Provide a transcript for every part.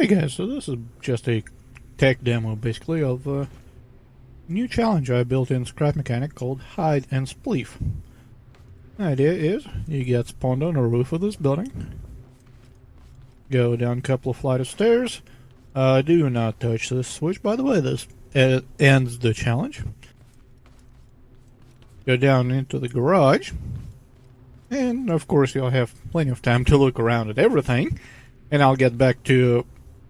Hey guys, so this is just a tech demo basically of a new challenge I built in Scrap Mechanic called Hide and Spleef. The idea is you get spawned on the roof of this building, go down a couple of flights of stairs, do not touch this switch, by the way, this ends the challenge. Go down into the garage, and of course you'll have plenty of time to look around at everything, and I'll get back to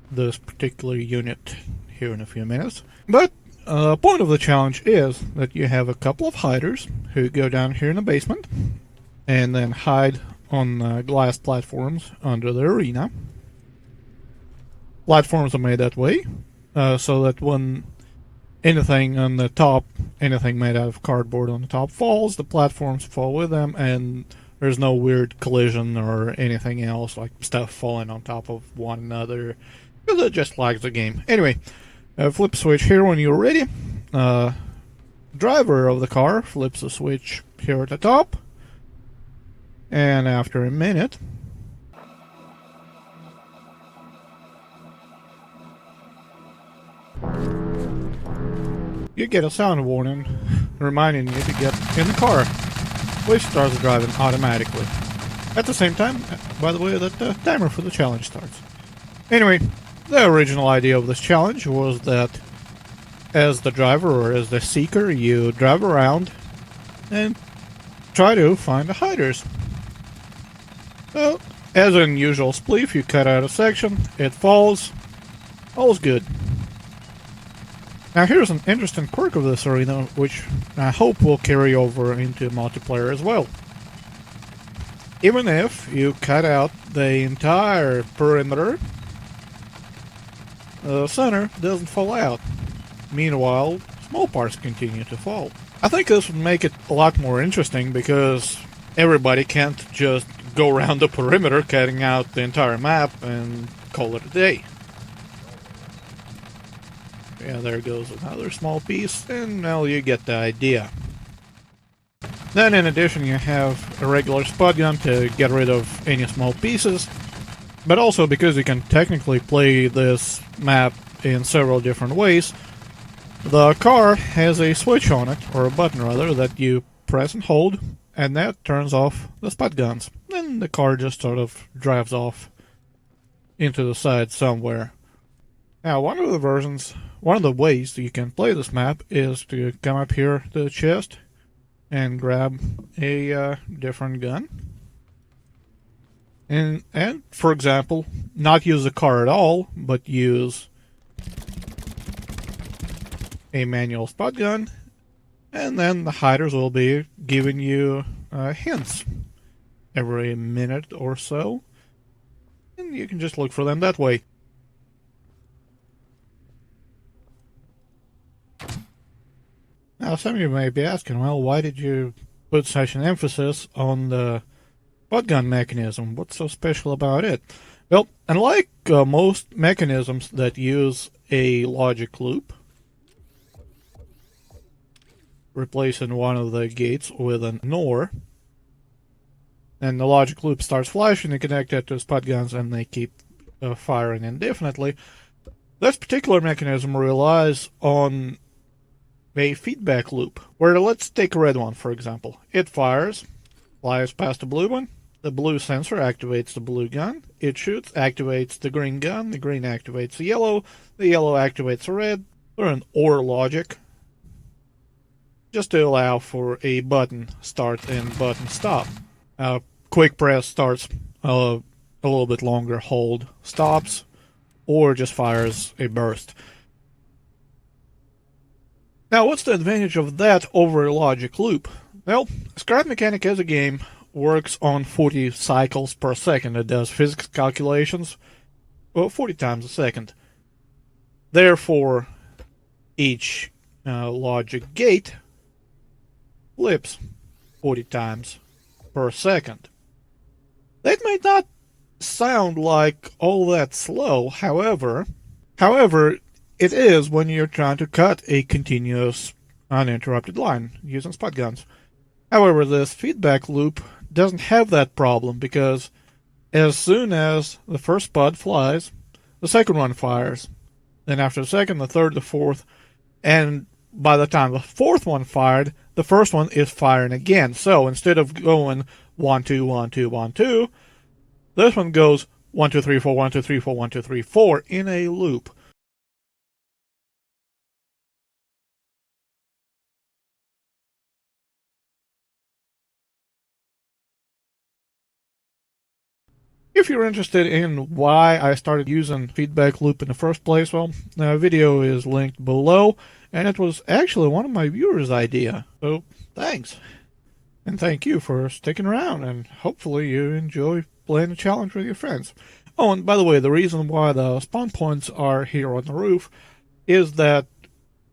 this particular unit here in a few minutes. But point of the challenge is that you have a couple of hiders who go down here in the basement and then hide on glass platforms under the arena. Platforms are made that way so that when anything on the top, anything made out of cardboard on the top falls, the platforms fall with them, and there's no weird collision or anything else like stuff falling on top of one another, because it just lags the game. Anyway, flip switch here when you're ready. Driver of the car flips the switch here at the top, and after a minute, you get a sound warning reminding you to get in the car, which starts driving automatically. At the same time, by the way, that the timer for the challenge starts. Anyway, the original idea of this challenge was that as the driver or as the seeker, you drive around and try to find the hiders. So, as in usual Spleef, you cut out a section, it falls, all's good. Now here's an interesting quirk of this arena, which I hope will carry over into multiplayer as well. Even if you cut out the entire perimeter, the center doesn't fall out. Meanwhile, small parts continue to fall. I think this would make it a lot more interesting because everybody can't just go around the perimeter cutting out the entire map and call it a day. Yeah, there goes another small piece, and now you get the idea. Then in addition you have a regular spot gun to get rid of any small pieces, but also because you can technically play this map in several different ways, the car has a switch on it, or a button rather, that you press and hold, and that turns off the spot guns. Then the car just sort of drives off into the side somewhere. Now one of the ways you can play this map is to come up here to the chest and grab a different gun. And for example, not use the car at all, but use a manual spot gun, and then the hiders will be giving you hints every minute or so, and you can just look for them that way. Now some of you may be asking, well, why did you put such an emphasis on the spot gun mechanism? What's so special about it? Well, unlike most mechanisms that use a logic loop, replacing one of the gates with an OR, and the logic loop starts flashing, you connect it to spot guns and they keep firing indefinitely. This particular mechanism relies on a feedback loop, where let's take a red one for example. It fires, flies past the blue one, the blue sensor activates the blue gun, it shoots, activates the green gun, the green activates the yellow activates the red, or an OR logic, just to allow for a button start and button stop. Quick press starts, a little bit longer hold stops, or just fires a burst. Now, what's the advantage of that over a logic loop? Well, Scrap Mechanic as a game works on 40 cycles per second. It does physics calculations 40 times a second. Therefore, each logic gate flips 40 times per second. That might not sound like all that slow, however, it is when you're trying to cut a continuous, uninterrupted line using spot guns. However, this feedback loop doesn't have that problem because as soon as the first spot flies, the second one fires. Then after the second, the third, the fourth, and by the time the fourth one fired, the first one is firing again. So instead of going 1 2 1 2 1 2, this one goes 1 2 3 4 1 2 3 4 1 2 3 4 in a loop. If you're interested in why I started using feedback loop in the first place, well, the video is linked below, and it was actually one of my viewers' idea. So thanks. And thank you for sticking around, and hopefully you enjoy playing the challenge with your friends. Oh, and by the way, the reason why the spawn points are here on the roof is that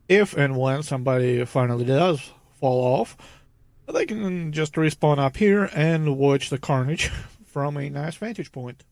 if and when somebody finally does fall off, they can just respawn up here and watch the carnage from a nice vantage point.